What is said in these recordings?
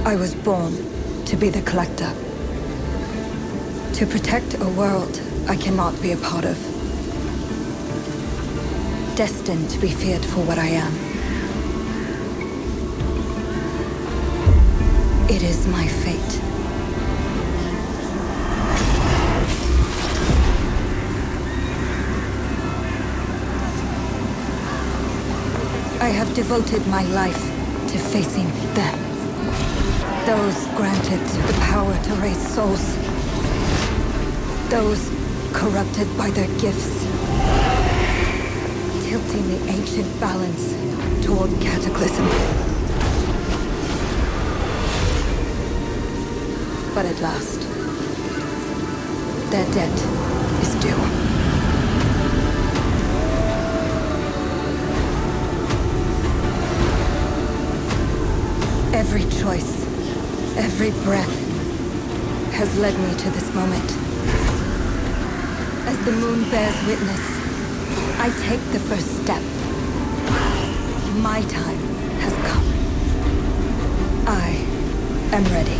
I was born to be the collector. To protect a world I cannot be a part of. Destined to be feared for what I am. It is my fate. I have devoted my life to facing them. Those granted the power to raise souls. Those corrupted by their gifts. Tilting the ancient balance toward cataclysm. But at last, their debt is due. Every choice, every breath has led me to this moment. As the moon bears witness, I take the first step. My time has come. I am ready.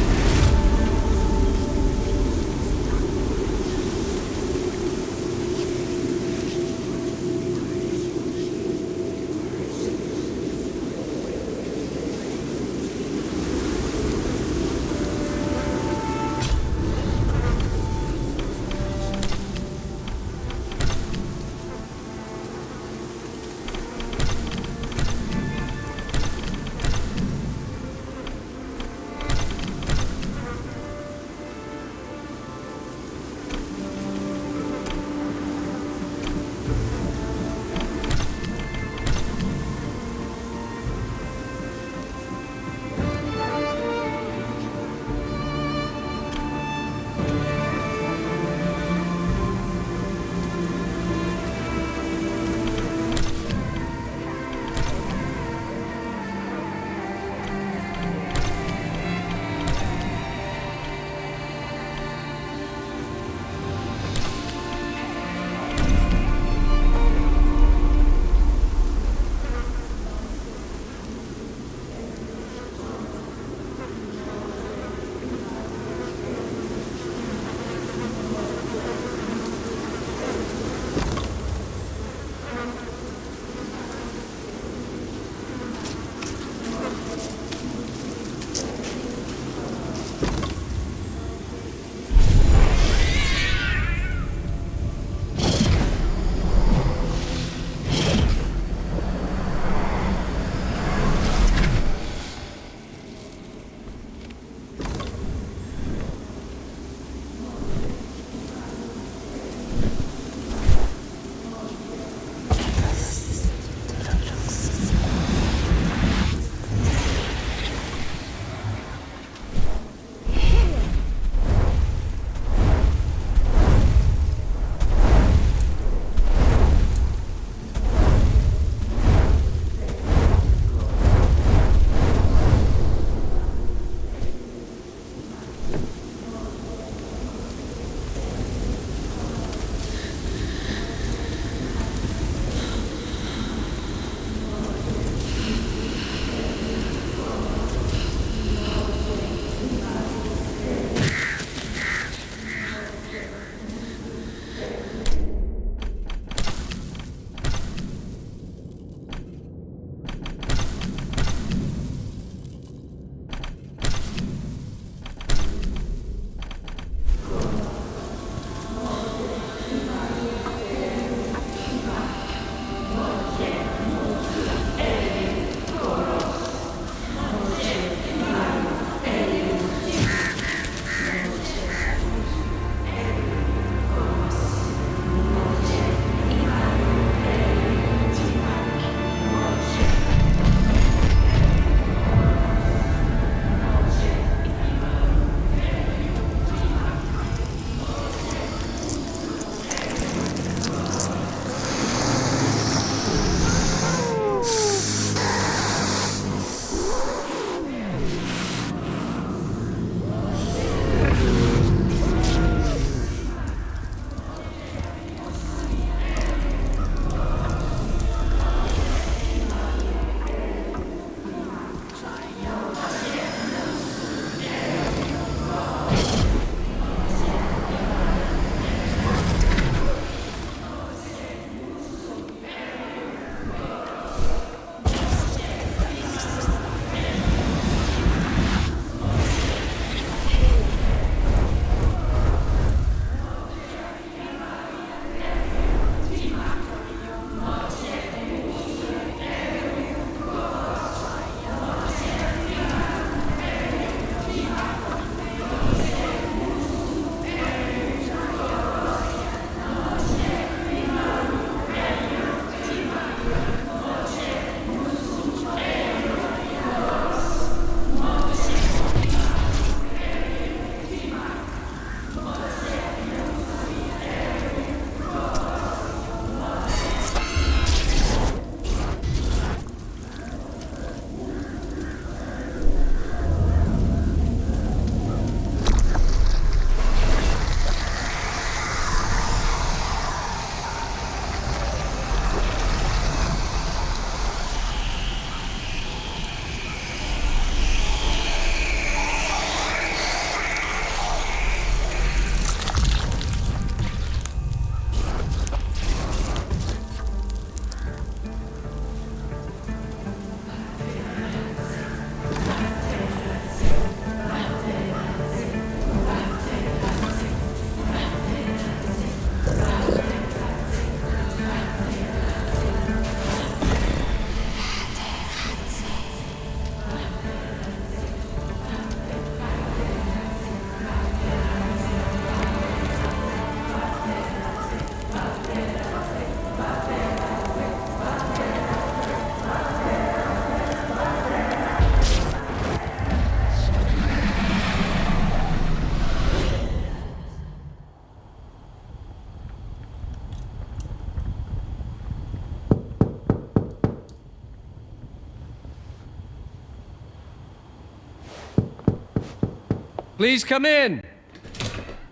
Please come in.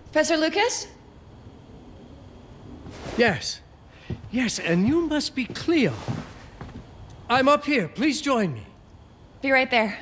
Professor Lucas? Yes. Yes, and you must be Cleo. I'm up here. Please join me. Be right there.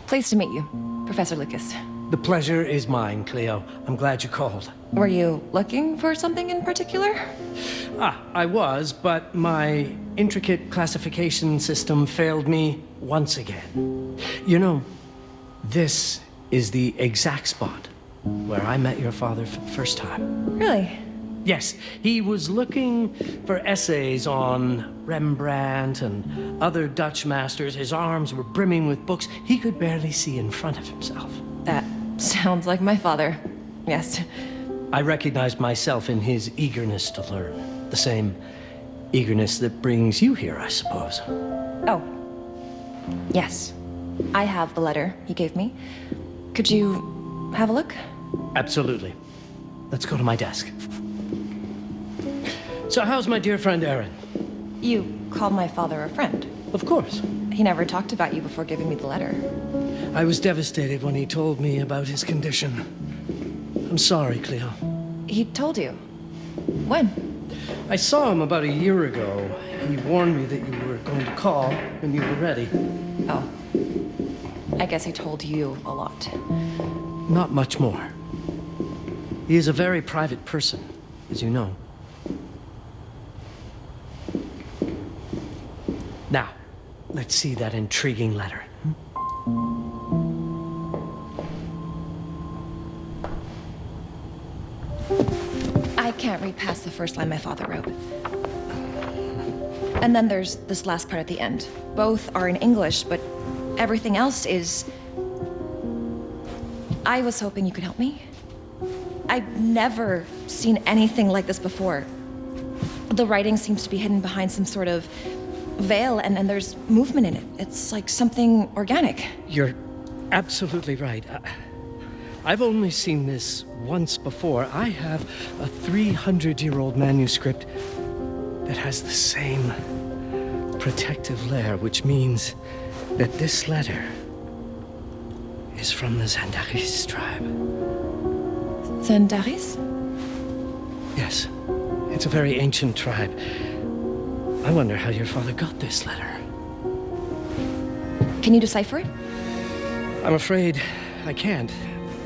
Pleased to meet you, Professor Lucas. The pleasure is mine, Cleo. I'm glad you called. Were you looking for something in particular? I was, but my intricate classification system failed me once again. You know, this is the exact spot where I met your father for the first time. Really? Yes, he was looking for essays on Rembrandt and other Dutch masters. His arms were brimming with books. He could barely see in front of himself. That sounds like my father. Yes. I recognized myself in his eagerness to learn. The same eagerness that brings you here, I suppose. Oh. Yes. I have the letter he gave me. Could you have a look? Absolutely. Let's go to my desk. So how's my dear friend Aaron? You called my father a friend. Of course. He never talked about you before giving me the letter. I was devastated when he told me about his condition. I'm sorry, Cleo. He told you? When? I saw him about a year ago. He warned me that you were going to call when you were ready. Oh. I guess he told you a lot. Not much more. He is a very private person, as you know. Now, let's see that intriguing letter. I can't read past the first line my father wrote. And then there's this last part at the end. Both are in English, but everything else is... I was hoping you could help me. I've never seen anything like this before. The writing seems to be hidden behind some sort of veil, and there's movement in it. It's like something organic. You're absolutely right. I've only seen this once before. I have a 300-year-old manuscript that has the same protective layer, which means that this letter is from the Zandaris tribe. Zandaris? Yes, it's a very ancient tribe. I wonder how your father got this letter. Can you decipher it? I'm afraid I can't.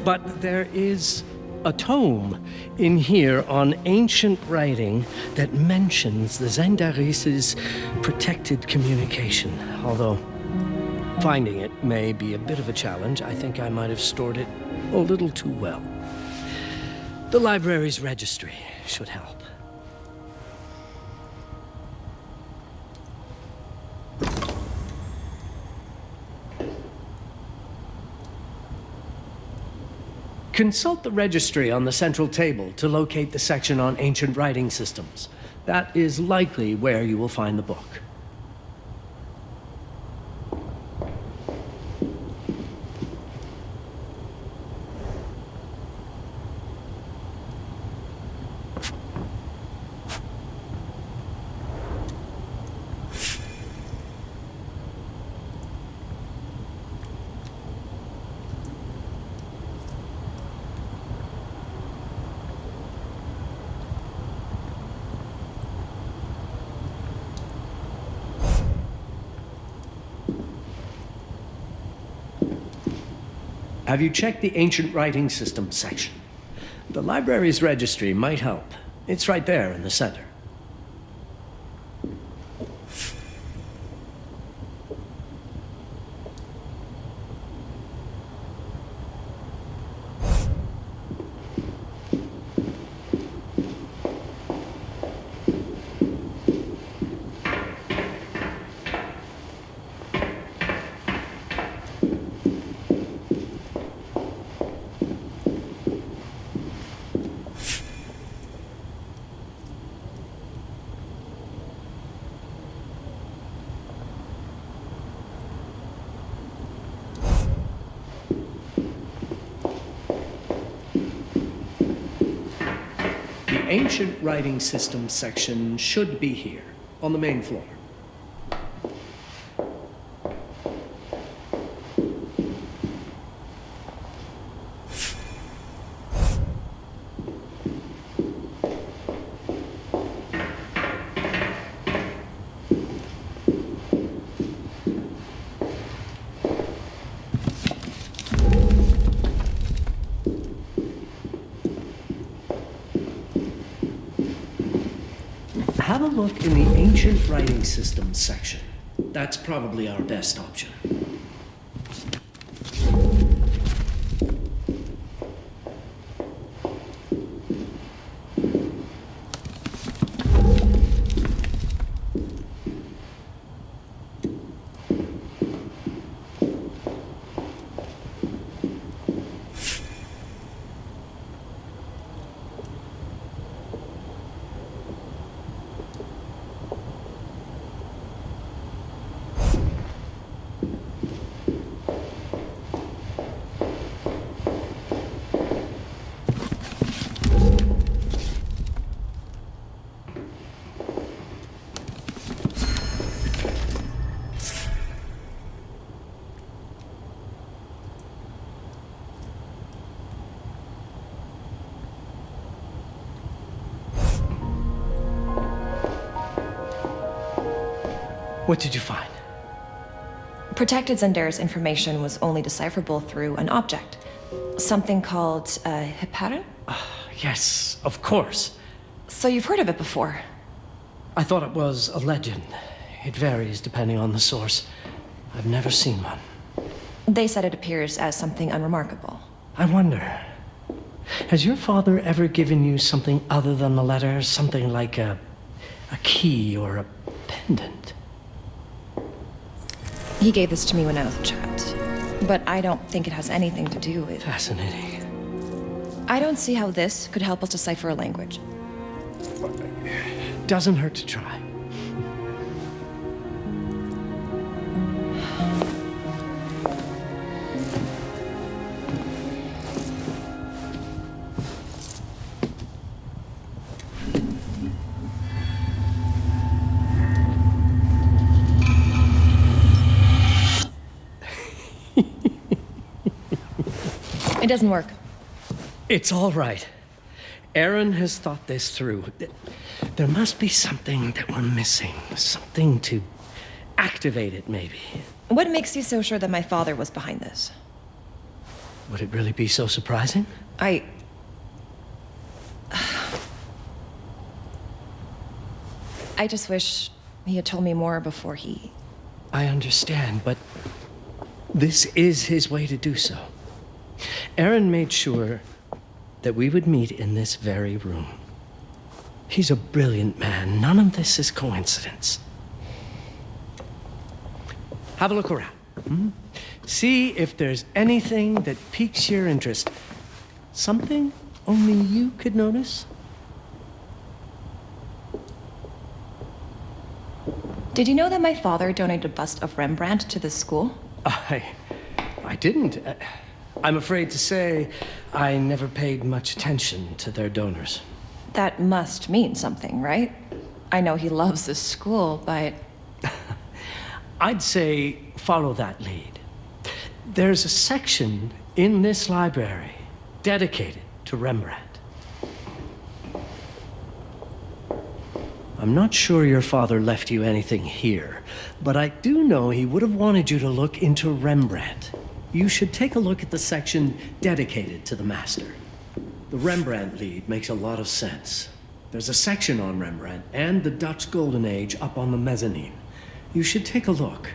But there is a tome in here on ancient writing that mentions the Zandaris' protected communication. Although finding it may be a bit of a challenge, I think I might have stored it a little too well. The library's registry should help. Consult the registry on the central table to locate the section on ancient writing systems. That is likely where you will find the book. Have you checked the ancient writing system section? The library's registry might help. It's right there in the center. ancient writing system section should be here, on the main floor. Have a look in the ancient writing systems section. That's probably our best option. What did you find? Protected Zendare's information was only decipherable through an object. Something called a heparin? Yes, of course. So you've heard of it before? I thought it was a legend. It varies depending on the source. I've never seen one. They said it appears as something unremarkable. I wonder, has your father ever given you something other than the letter? Something like a key or a pendant? He gave this to me when I was a child, but I don't think it has anything to do with... Fascinating. I don't see how this could help us decipher a language. Doesn't hurt to try. It doesn't work. It's all right. Aaron has thought this through. There must be something that we're missing. Something to activate it, maybe. What makes you so sure that my father was behind this? Would it really be so surprising? I just wish he had told me more before he... I understand, but this is his way to do so. Aaron made sure that we would meet in this very room. He's a brilliant man. None of this is coincidence. Have a look around. See if there's anything that piques your interest. Something only you could notice. Did you know that my father donated a bust of Rembrandt to this school? I didn't. I'm afraid to say I never paid much attention to their donors. That must mean something, right? I know he loves this school, but... I'd say follow that lead. There's a section in this library dedicated to Rembrandt. I'm not sure your father left you anything here, but I do know he would have wanted you to look into Rembrandt. You should take a look at the section dedicated to the master. The Rembrandt lead makes a lot of sense. There's a section on Rembrandt and the Dutch Golden Age up on the mezzanine. You should take a look.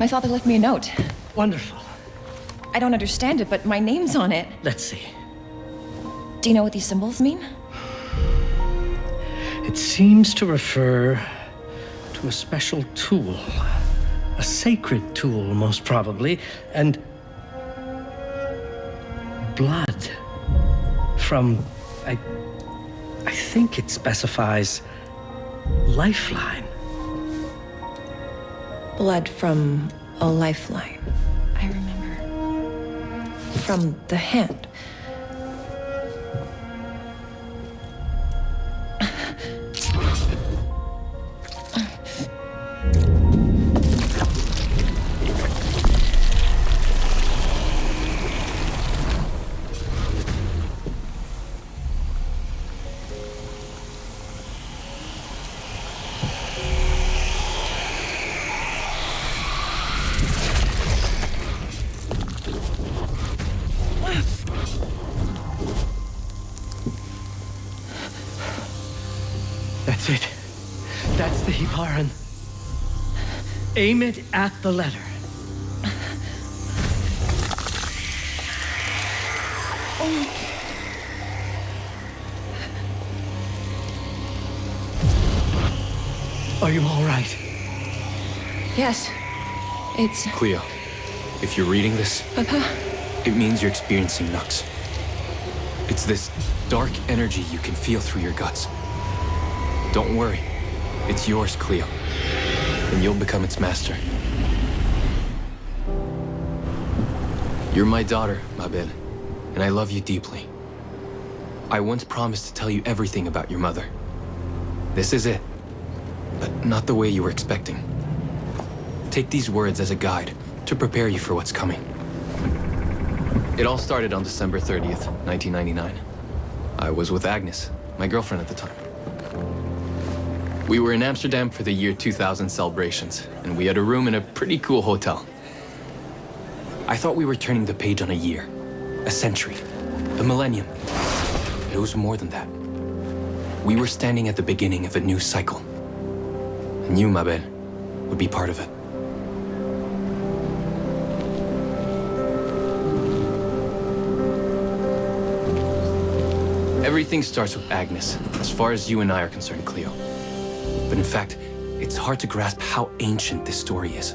My father left me a note. Wonderful. I don't understand it, but my name's on it. Let's see. Do you know what these symbols mean? It seems to refer to a special tool. A sacred tool, most probably, and blood from, I think it specifies lifeline. Blood from a lifeline. I remember. From the hand. That's it. That's the Hibaran. Aim it at the letter. Are you all right? Yes. It's... Cleo, if you're reading this, Papa? it means you're experiencing Nux. It's this dark energy you can feel through your guts. Don't worry. It's yours, Cleo. And you'll become its master. You're my daughter, Mabel, and I love you deeply. I once promised to tell you everything about your mother. This is it, but not the way you were expecting. Take these words as a guide to prepare you for what's coming. It all started on December 30th, 1999. I was with Agnes, my girlfriend at the time. We were in Amsterdam for the year 2000 celebrations, and we had a room in a pretty cool hotel. I thought we were turning the page on a year, a century, a millennium. But it was more than that. We were standing at the beginning of a new cycle. And you, Mabel, would be part of it. Everything starts with Agnes, as far as you and I are concerned, Cleo. But in fact, it's hard to grasp how ancient this story is.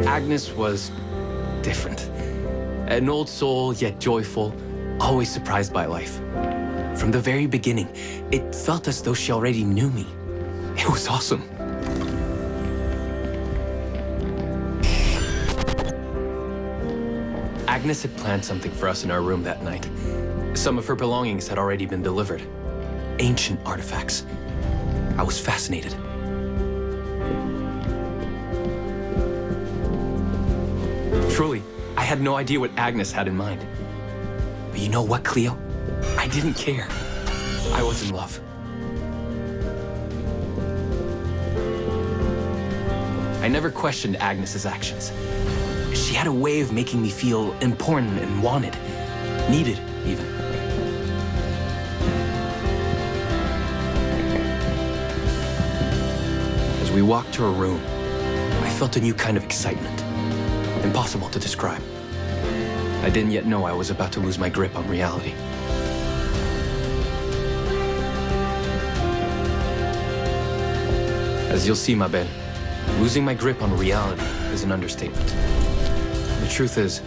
Agnes was different. An old soul, yet joyful, always surprised by life. From the very beginning, it felt as though she already knew me. It was awesome. Agnes had planned something for us in our room that night. Some of her belongings had already been delivered. Ancient artifacts. I was fascinated. Truly, I had no idea what Agnes had in mind. But you know what, Cleo? I didn't care. I was in love. I never questioned Agnes's actions. She had a way of making me feel important and wanted. Needed, even. As we walked to her room, I felt a new kind of excitement. Impossible to describe. I didn't yet know I was about to lose my grip on reality. As you'll see, Mabel, losing my grip on reality is an understatement. The truth is,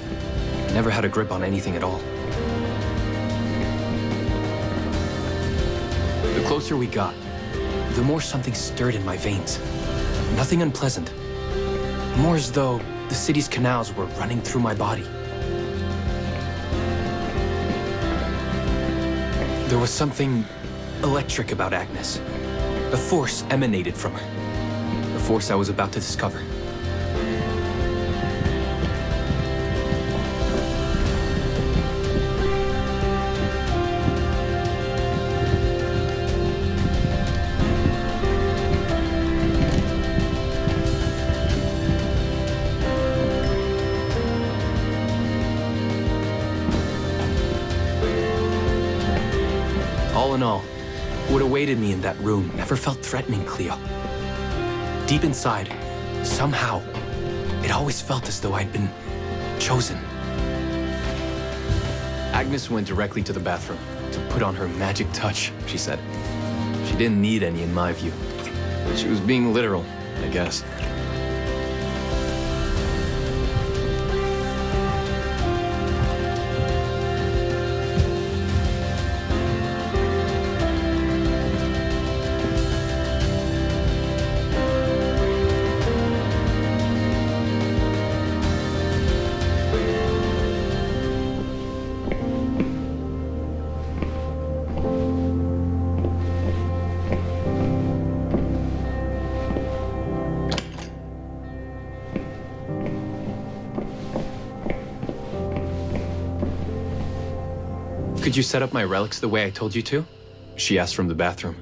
I never had a grip on anything at all. The closer we got, the more something stirred in my veins. Nothing unpleasant. More as though the city's canals were running through my body. There was something electric about Agnes. A force emanated from her. A force I was about to discover. What awaited me in that room never felt threatening, Cleo. Deep inside, somehow, it always felt as though I'd been chosen. Agnes went directly to the bathroom to put on her magic touch, she said. She didn't need any in my view. She was being literal, I guess. Could you set up my relics the way I told you to? She asked from the bathroom.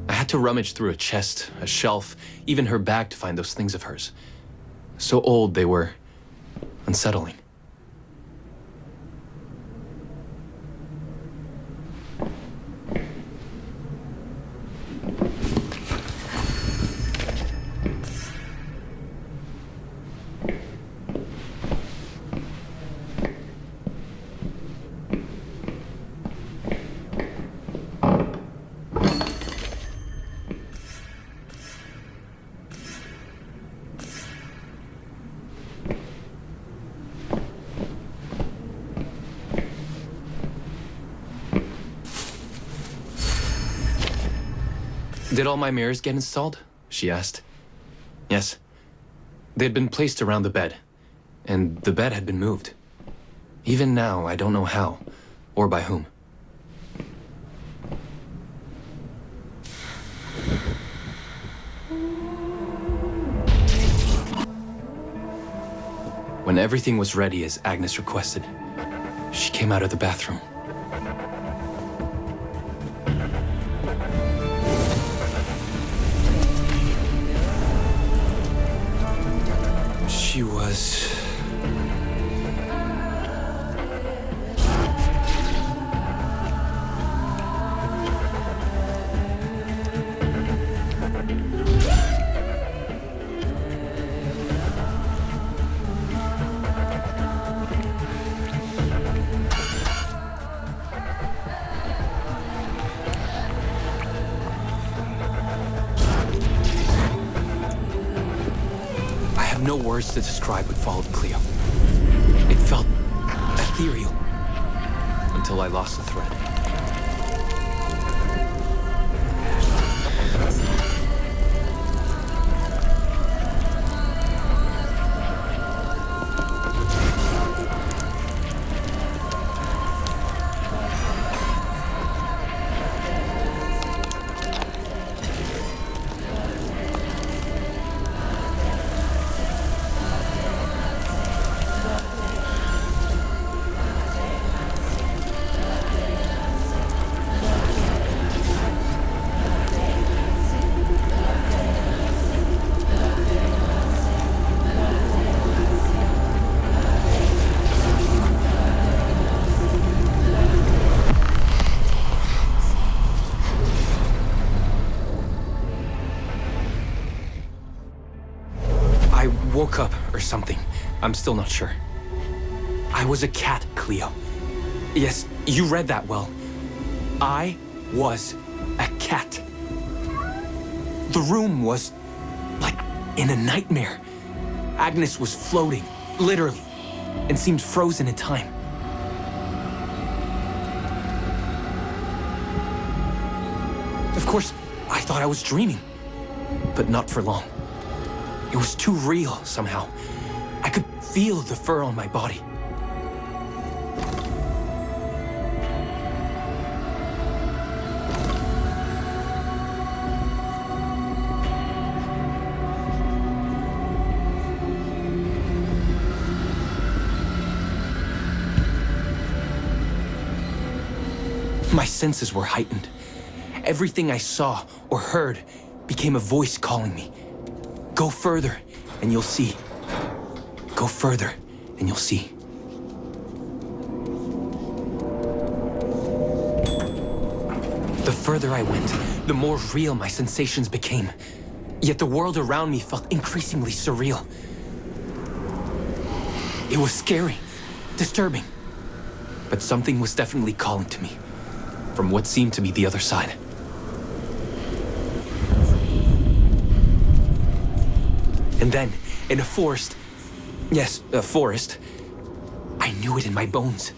I had to rummage through a chest, a shelf, even her bag to find those things of hers. So old they were unsettling. Did all my mirrors get installed? She asked. Yes. They had been placed around the bed, and the bed had been moved. Even now, I don't know how, or by whom. When everything was ready as Agnes requested, she came out of the bathroom. She was... no words to describe what followed, Cleo. It felt ethereal until I lost the thread. Woke up or something. I'm still not sure. I was a cat, Cleo. Yes, you read that well. I was a cat. The room was like in a nightmare. Agnes was floating, literally, and seemed frozen in time. Of course, I thought I was dreaming, but not for long. It was too real, somehow. I could feel the fur on my body. My senses were heightened. Everything I saw or heard became a voice calling me. Go further, and you'll see. Go further, and you'll see. The further I went, the more real my sensations became. Yet the world around me felt increasingly surreal. It was scary, disturbing. But something was definitely calling to me, from what seemed to be the other side. And then, in a forest, yes, a forest, I knew it in my bones.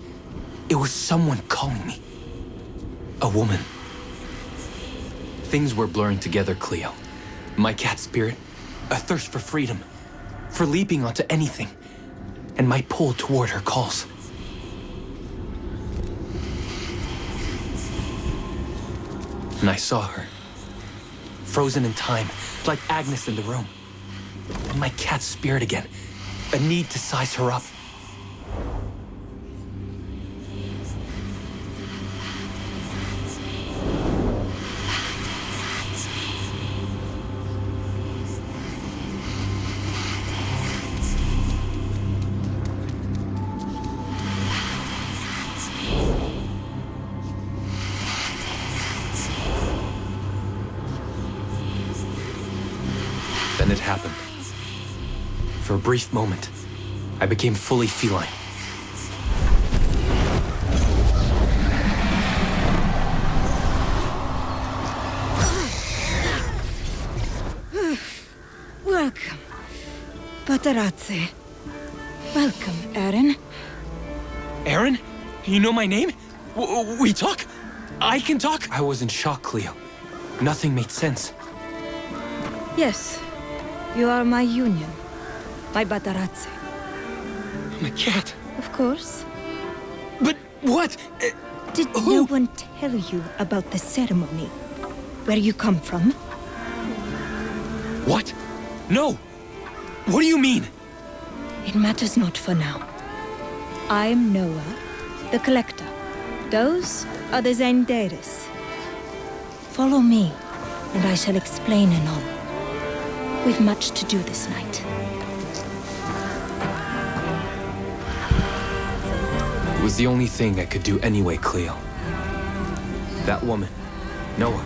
It was someone calling me. A woman. Things were blurring together, Cleo. My cat spirit, a thirst for freedom, for leaping onto anything, and my pull toward her calls. And I saw her, frozen in time, like Agnes in the room. And my cat spirit again, a need to size her up. Then it happened. For a brief moment, I became fully feline. Welcome, Patarazzi. Welcome, Aaron. Aaron? You know my name? We talk? I can talk? I was in shock, Cleo. Nothing made sense. Yes, you are my union, my Patarazzi. My cat. Of course. But what? Did no one tell you about the ceremony? Where you come from? What? No! What do you mean? It matters not for now. I'm Noah, the Collector. Those are the Zendaris. Follow me, and I shall explain anon. We've much to do this night. It was the only thing I could do anyway, Cleo. That woman, Noah,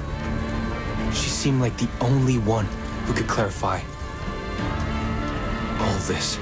she seemed like the only one who could clarify all this.